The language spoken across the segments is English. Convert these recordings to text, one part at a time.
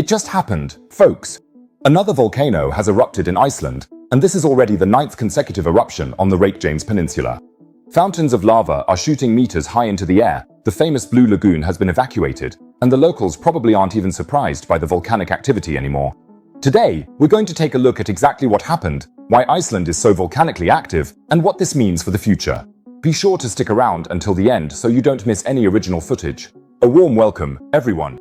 It just happened, folks. Another volcano has erupted in Iceland, and this is already the 9th consecutive eruption on the Reykjanes Peninsula. Fountains of lava are shooting meters high into the air, the famous Blue Lagoon has been evacuated, and the locals probably aren't even surprised by the volcanic activity anymore. Today, we're going to take a look at exactly what happened, why Iceland is so volcanically active, and what this means for the future. Be sure to stick around until the end so you don't miss any original footage. A warm welcome, everyone.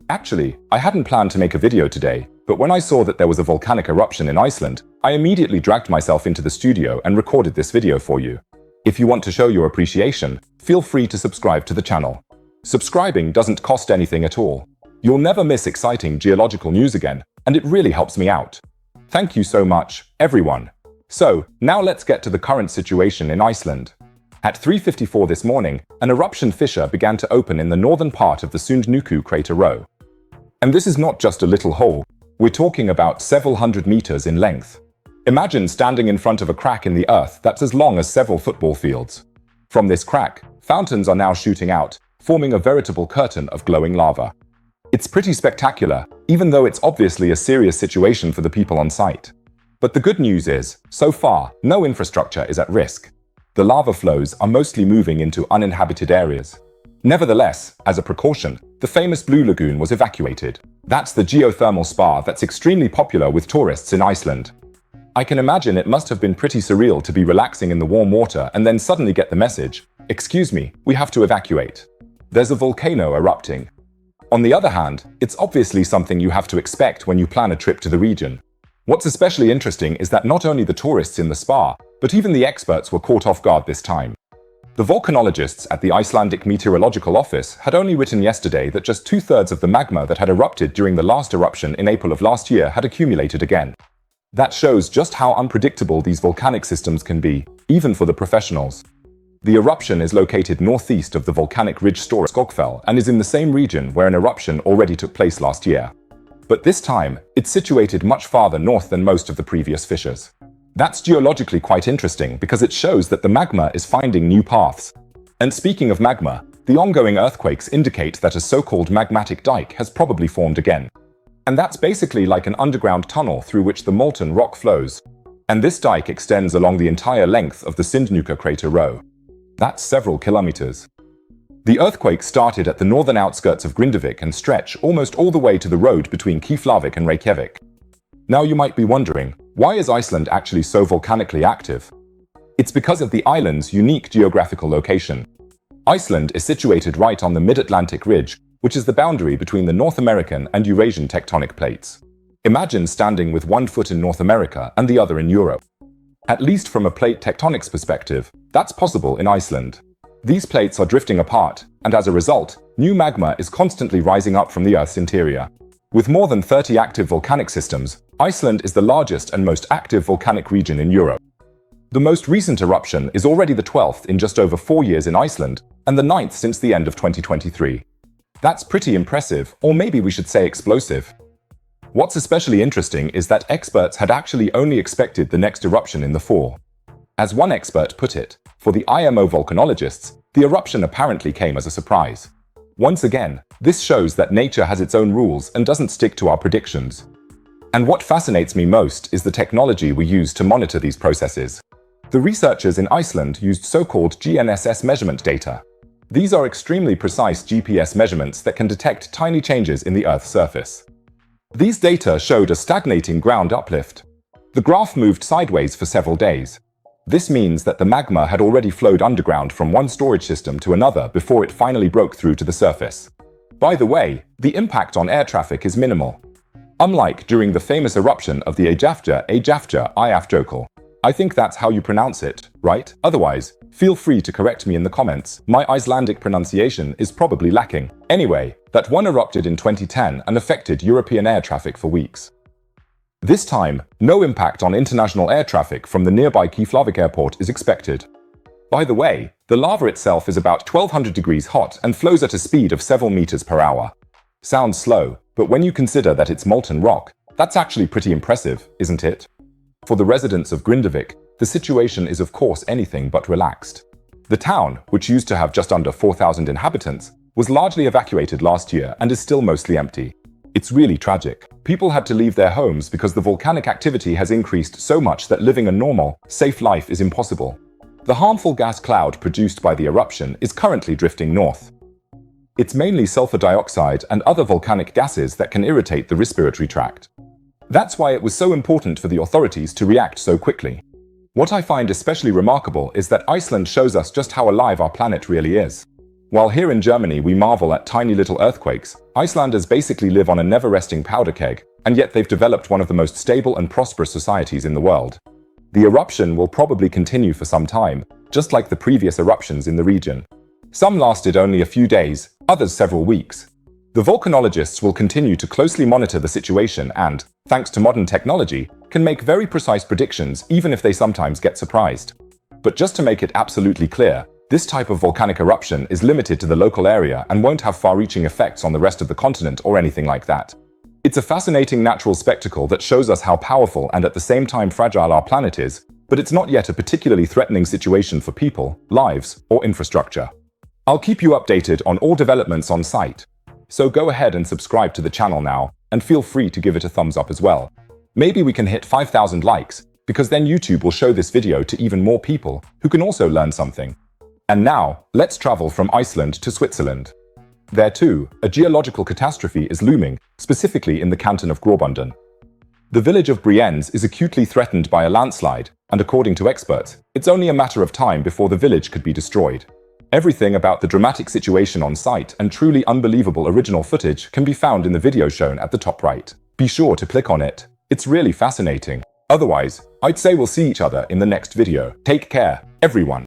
Actually, I hadn't planned to make a video today, but when I saw that there was a volcanic eruption in Iceland, I immediately dragged myself into the studio and recorded this video for you. If you want to show your appreciation, feel free to subscribe to the channel. Subscribing doesn't cost anything at all. You'll never miss exciting geological news again, and it really helps me out. Thank you so much, everyone. So, now let's get to the current situation in Iceland. At 3:54 this morning, an eruption fissure began to open in the northern part of the Sundhnúkur crater row. And this is not just a little hole, we're talking about several hundred meters in length. Imagine standing in front of a crack in the earth that's as long as several football fields. From this crack, fountains are now shooting out, forming a veritable curtain of glowing lava. It's pretty spectacular, even though it's obviously a serious situation for the people on site. But the good news is, so far, no infrastructure is at risk. The lava flows are mostly moving into uninhabited areas. Nevertheless, as a precaution, the famous Blue Lagoon was evacuated. That's the geothermal spa that's extremely popular with tourists in Iceland. I can imagine it must have been pretty surreal to be relaxing in the warm water and then suddenly get the message, "Excuse me, we have to evacuate. There's a volcano erupting." On the other hand, it's obviously something you have to expect when you plan a trip to the region. What's especially interesting is that not only the tourists in the spa, but even the experts were caught off guard this time. The volcanologists at the Icelandic Meteorological Office had only written yesterday that just 2/3 of the magma that had erupted during the last eruption in April of last year had accumulated again. That shows just how unpredictable these volcanic systems can be, even for the professionals. The eruption is located northeast of the volcanic ridge Stóra Skógfell and is in the same region where an eruption already took place last year. But this time, it's situated much farther north than most of the previous fissures. That's geologically quite interesting because it shows that the magma is finding new paths. And speaking of magma, the ongoing earthquakes indicate that a so-called magmatic dyke has probably formed again. And that's basically like an underground tunnel through which the molten rock flows. And this dyke extends along the entire length of the Sundhnúkur crater row. That's several kilometers. The earthquake started at the northern outskirts of Grindavik and stretch almost all the way to the road between Keflavik and Reykjavik. Now you might be wondering, why is Iceland actually so volcanically active? It's because of the island's unique geographical location. Iceland is situated right on the mid-Atlantic ridge, which is the boundary between the North American and Eurasian tectonic plates. Imagine standing with one foot in North America and the other in Europe. At least from a plate tectonics perspective, that's possible in Iceland. These plates are drifting apart, and as a result, new magma is constantly rising up from the Earth's interior. With more than 30 active volcanic systems, Iceland is the largest and most active volcanic region in Europe. The most recent eruption is already the 12th in just over 4 years in Iceland, and the 9th since the end of 2023. That's pretty impressive, or maybe we should say explosive. What's especially interesting is that experts had actually only expected the next eruption in the fall. As one expert put it, for the IMO volcanologists, the eruption apparently came as a surprise. Once again, this shows that nature has its own rules and doesn't stick to our predictions. And what fascinates me most is the technology we use to monitor these processes. The researchers in Iceland used so-called GNSS measurement data. These are extremely precise GPS measurements that can detect tiny changes in the Earth's surface. These data showed a stagnating ground uplift. The graph moved sideways for several days. This means that the magma had already flowed underground from one storage system to another before it finally broke through to the surface. By the way, the impact on air traffic is minimal. Unlike during the famous eruption of the Eyjafjallajökull. I think that's how you pronounce it, right? Otherwise, feel free to correct me in the comments. My Icelandic pronunciation is probably lacking. Anyway, that one erupted in 2010 and affected European air traffic for weeks. This time, no impact on international air traffic from the nearby Keflavik airport is expected. By the way, the lava itself is about 1200 degrees hot and flows at a speed of several meters per hour. Sounds slow, but when you consider that it's molten rock, that's actually pretty impressive, isn't it? For the residents of Grindavik, the situation is of course anything but relaxed. The town, which used to have just under 4,000 inhabitants, was largely evacuated last year and is still mostly empty. It's really tragic. People had to leave their homes because the volcanic activity has increased so much that living a normal, safe life is impossible. The harmful gas cloud produced by the eruption is currently drifting north. It's mainly sulfur dioxide and other volcanic gases that can irritate the respiratory tract. That's why it was so important for the authorities to react so quickly. What I find especially remarkable is that Iceland shows us just how alive our planet really is. While here in Germany we marvel at tiny little earthquakes, Icelanders basically live on a never-resting powder keg, and yet they've developed one of the most stable and prosperous societies in the world. The eruption will probably continue for some time, just like the previous eruptions in the region. Some lasted only a few days, others several weeks. The volcanologists will continue to closely monitor the situation and, thanks to modern technology, can make very precise predictions even if they sometimes get surprised. But just to make it absolutely clear, this type of volcanic eruption is limited to the local area and won't have far-reaching effects on the rest of the continent or anything like that. It's a fascinating natural spectacle that shows us how powerful and at the same time fragile our planet is, but it's not yet a particularly threatening situation for people, lives, or infrastructure. I'll keep you updated on all developments on site. So go ahead and subscribe to the channel now, and feel free to give it a thumbs up as well. Maybe we can hit 5,000 likes, because then YouTube will show this video to even more people who can also learn something. And now, let's travel from Iceland to Switzerland. There too, a geological catastrophe is looming, specifically in the canton of Graubünden. The village of Brienz is acutely threatened by a landslide, and according to experts, it's only a matter of time before the village could be destroyed. Everything about the dramatic situation on site and truly unbelievable original footage can be found in the video shown at the top right. Be sure to click on it. It's really fascinating. Otherwise, I'd say we'll see each other in the next video. Take care, everyone.